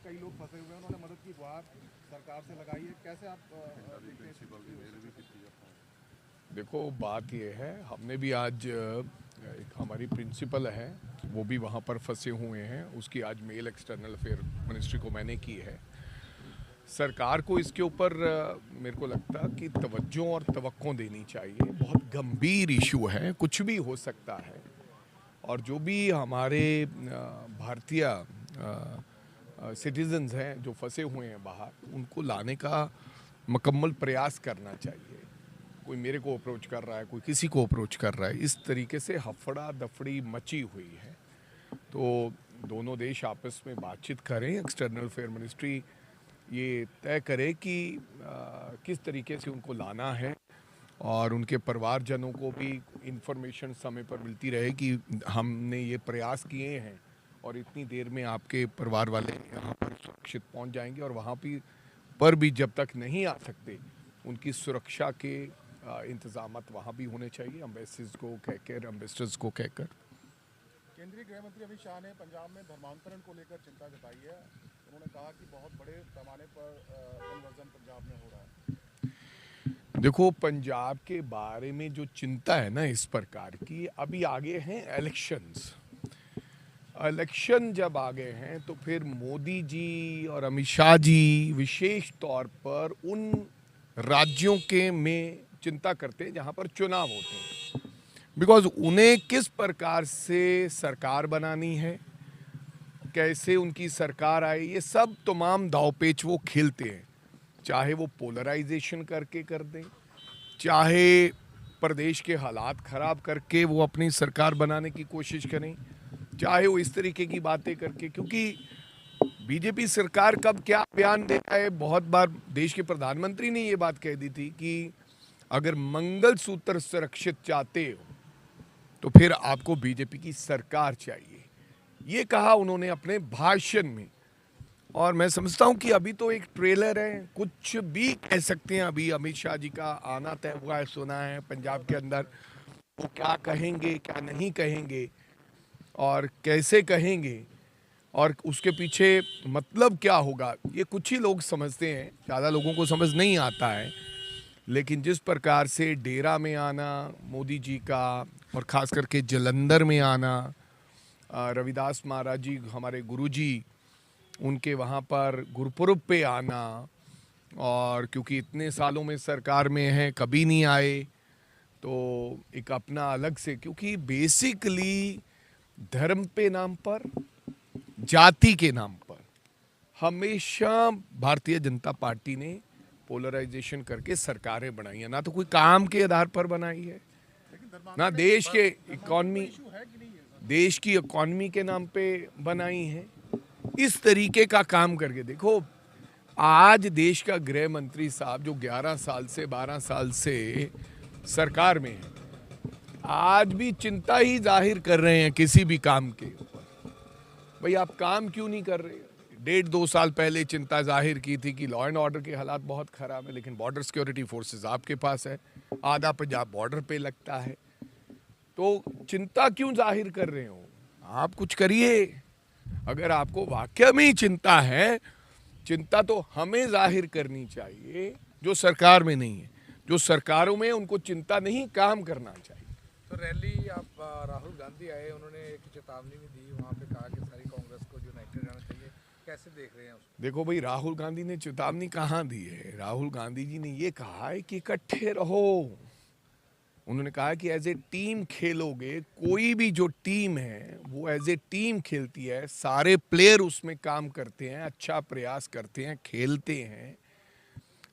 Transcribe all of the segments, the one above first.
कई लोग फंसे हुए हैं, उन्होंने मदद की गुहार सरकार से लगाई है, कैसे आप देखते हैं? देखो बात ये है, हमने भी आज एक हमारी प्रिंसिपल है वो भी वहाँ पर फंसे हुए हैं, उसकी आज मेल एक्सटर्नल अफेयर मिनिस्ट्री को मैंने की है। सरकार को इसके ऊपर मेरे को लगता कि तवज्जो और तवक्को देनी चाहिए। बहुत गंभीर इशू है, कुछ भी हो सकता है, और जो भी हमारे भारतीय सिटीजन्स हैं जो फंसे हुए हैं बाहर, उनको लाने का मुकम्मल प्रयास करना चाहिए। कोई मेरे को अप्रोच कर रहा है, कोई किसी को अप्रोच कर रहा है, इस तरीके से हफड़ा दफड़ी मची हुई है। तो दोनों देश आपस में बातचीत करें, एक्सटर्नल अफेयर मिनिस्ट्री ये तय करे कि किस तरीके से उनको लाना है, और उनके परिवारजनों को भी इंफॉर्मेशन समय पर मिलती रहे कि हमने ये प्रयास किए हैं और इतनी देर में आपके परिवार वाले यहाँ पर सुरक्षित पहुँच जाएंगे। और वहाँ पर भी जब तक नहीं आ सकते, उनकी सुरक्षा के इंतजाम वहाँ भी होने चाहिए, एम्बेसीज को कहकर, एम्बेसडर्स को कहकर। केंद्रीय गृह मंत्री अमित शाह ने पंजाब में धर्मांतरण को लेकर चिंता जताई है। उन्होंने कहा कि बहुत बड़े पैमाने पर कन्वर्जन पंजाब में हो रहा है। देखो, पंजाब के बारे में जो चिंता है ना इस प्रकार की, अभी आगे हैं इलेक्शंस। इलेक्शन जब आ गए हैं तो फिर मोदी जी और अमित शाह जी विशेष तौर पर उन राज्यों के में चिंता करते हैं जहां पर चुनाव होते हैं, बिकॉज उन्हें किस प्रकार से सरकार बनानी है, कैसे उनकी सरकार आए, ये सब तमाम दावपेच वो खेलते हैं। चाहे वो पोलराइजेशन करके कर दें, चाहे प्रदेश के हालात खराब करके वो अपनी सरकार बनाने की कोशिश करें, चाहे वो इस तरीके की बातें करके, क्योंकि बीजेपी सरकार कब क्या बयान दे रहा है। बहुत बार देश के प्रधानमंत्री ने ये बात कह दी थी कि अगर मंगलसूत्र सुरक्षित चाहते हो तो फिर आपको बीजेपी की सरकार चाहिए, ये कहा उन्होंने अपने भाषण में। और मैं समझता हूं कि अभी तो एक ट्रेलर है, कुछ भी कह सकते हैं। अभी अमित शाह जी का आना तय हुआ है, सुना है पंजाब के अंदर, वो क्या कहेंगे क्या नहीं कहेंगे और कैसे कहेंगे और उसके पीछे मतलब क्या होगा, ये कुछ ही लोग समझते हैं, ज़्यादा लोगों को समझ नहीं आता है। लेकिन जिस प्रकार से डेरा में आना मोदी जी का, और ख़ास करके जलंधर में आना, रविदास महाराज जी हमारे गुरु जी, उनके वहाँ पर गुरुपुरब पे आना, और क्योंकि इतने सालों में सरकार में हैं, कभी नहीं आए, तो एक अपना अलग से, क्योंकि बेसिकली धर्म पे नाम पर, जाति के नाम पर हमेशा भारतीय जनता पार्टी ने पोलराइजेशन करके सरकारें बनाई है। ना तो कोई काम के आधार पर बनाई है, ना देश के इकॉनमी, देश की इकॉनमी के नाम पे बनाई है। इस तरीके का काम करके देखो, आज देश का गृह मंत्री साहब जो 11 साल से 12 साल से सरकार में है, आज भी चिंता ही जाहिर कर रहे हैं किसी भी काम के ऊपर। भाई आप काम क्यों नहीं कर रहे? 1.5-2 साल पहले चिंता जाहिर की थी कि लॉ एंड ऑर्डर के हालात बहुत खराब है, लेकिन बॉर्डर सिक्योरिटी फोर्सेस आपके पास है, आधा पंजाब बॉर्डर पे लगता है, तो चिंता क्यों जाहिर कर रहे हो? आप कुछ करिए। अगर आपको वाकई में चिंता है, चिंता तो हमें जाहिर करनी चाहिए, जो सरकार में नहीं है। जो सरकारों में उनको चिंता नहीं, काम करना चाहिए। तो रैली आप राहुल गांधी आए, उन्होंने एक चेतावनी भी दी, वहाँ पे कहा कि सारी कांग्रेस को यूनाइटेड रहना चाहिए, कैसे देख रहे हैं उसको? देखो भाई, राहुल गांधी ने चेतावनी कहाँ दी है? राहुल गांधी जी ने ये कहा है कि इकट्ठे रहो। उन्होंने कहा कि एज ए टीम खेलोगे, कोई भी जो टीम है वो एज ए टीम खेलती है, सारे प्लेयर उसमें काम करते हैं, अच्छा प्रयास करते हैं, खेलते हैं,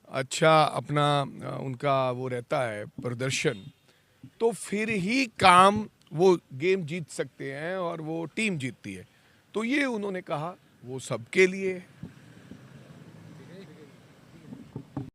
अच्छा अपना उनका वो रहता है प्रदर्शन, तो फिर ही काम वो गेम जीत सकते हैं और वो टीम जीतती है। तो ये उन्होंने कहा वो सबके लिए है।